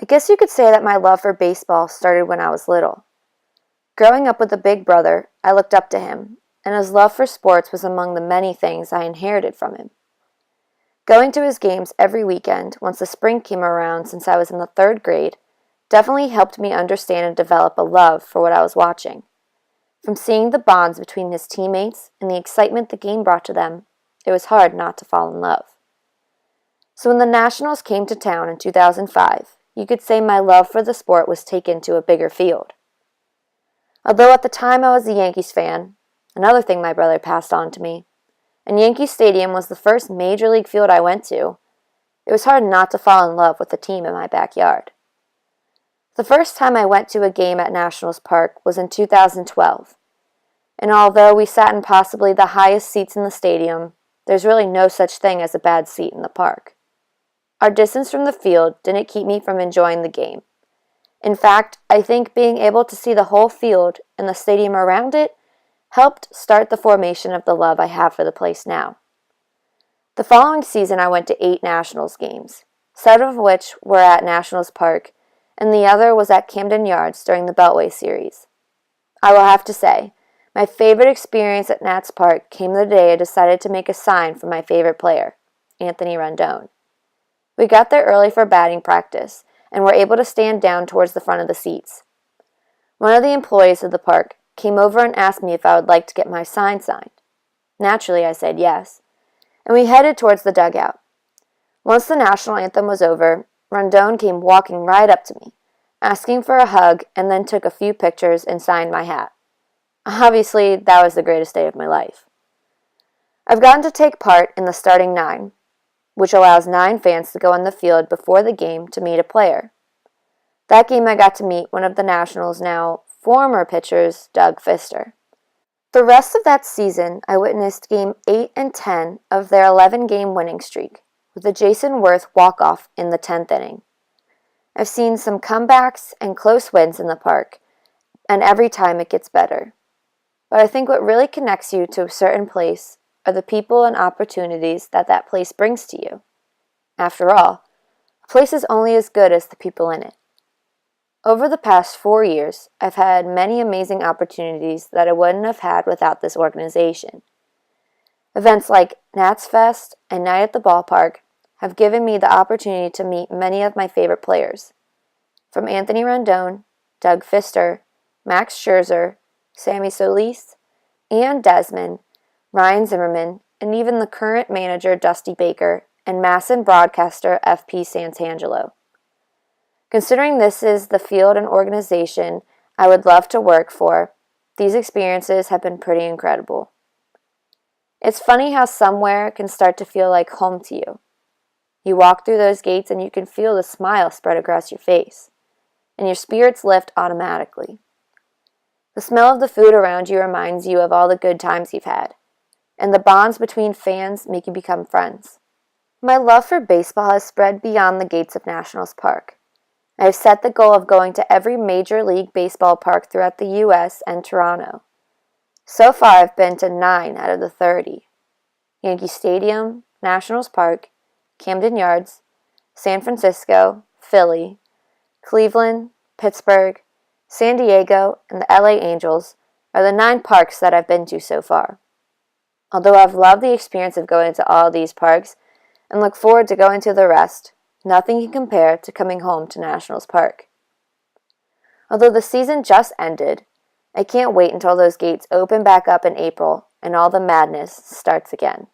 I guess you could say that my love for baseball started when I was little. Growing up with a big brother, I looked up to him, and his love for sports was among the many things I inherited from him. Going to his games every weekend once the spring came around since I was in the 3rd grade definitely helped me understand and develop a love for what I was watching. From seeing the bonds between his teammates and the excitement the game brought to them, it was hard not to fall in love. So when the Nationals came to town in 2005, you could say my love for the sport was taken to a bigger field. Although at the time I was a Yankees fan, another thing my brother passed on to me, and Yankee Stadium was the first major league field I went to, it was hard not to fall in love with the team in my backyard. The first time I went to a game at Nationals Park was in 2012, and although we sat in possibly the highest seats in the stadium, there's really no such thing as a bad seat in the park. Our distance from the field didn't keep me from enjoying the game. In fact, I think being able to see the whole field and the stadium around it helped start the formation of the love I have for the place now. The following season I went to 8 Nationals games, 7 of which were at Nationals Park, and the other was at Camden Yards during the Beltway series. I will have to say, my favorite experience at Nats Park came the day I decided to make a sign for my favorite player, Anthony Rendon. We got there early for batting practice and were able to stand down towards the front of the seats. One of the employees of the park came over and asked me if I would like to get my sign signed. Naturally, I said yes, and we headed towards the dugout. Once the national anthem was over, Rendon came walking right up to me, asking for a hug, and then took a few pictures and signed my hat. Obviously, that was the greatest day of my life. I've gotten to take part in the starting 9, which allows 9 fans to go on the field before the game to meet a player. That game I got to meet one of the Nationals' now former pitchers, Doug Fister. The rest of that season, I witnessed Game 8 and 10 of their 11-game winning streak, with a Jason Worth walk-off in the 10th inning. I've seen some comebacks and close wins in the park, and every time it gets better. But I think what really connects you to a certain place are the people and opportunities that place brings to you. After all, a place is only as good as the people in it. Over the past 4 years, I've had many amazing opportunities that I wouldn't have had without this organization. Events like Nats Fest and Night at the Ballpark have given me the opportunity to meet many of my favorite players. From Anthony Rendon, Doug Fister, Max Scherzer, Sammy Solis, Ian Desmond, Ryan Zimmerman, and even the current manager Dusty Baker and Masson broadcaster F.P. Santangelo. Considering this is the field and organization I would love to work for, these experiences have been pretty incredible. It's funny how somewhere can start to feel like home to you. You walk through those gates and you can feel the smile spread across your face, and your spirits lift automatically. The smell of the food around you reminds you of all the good times you've had, and the bonds between fans make you become friends. My love for baseball has spread beyond the gates of Nationals Park. I have set the goal of going to every Major League Baseball park throughout the U.S. and Toronto. So far, I've been to 9 out of the 30. Yankee Stadium, Nationals Park, Camden Yards, San Francisco, Philly, Cleveland, Pittsburgh, San Diego, and the LA Angels are the 9 parks that I've been to so far. Although I've loved the experience of going to all these parks and look forward to going to the rest, nothing can compare to coming home to Nationals Park. Although the season just ended, I can't wait until those gates open back up in April and all the madness starts again.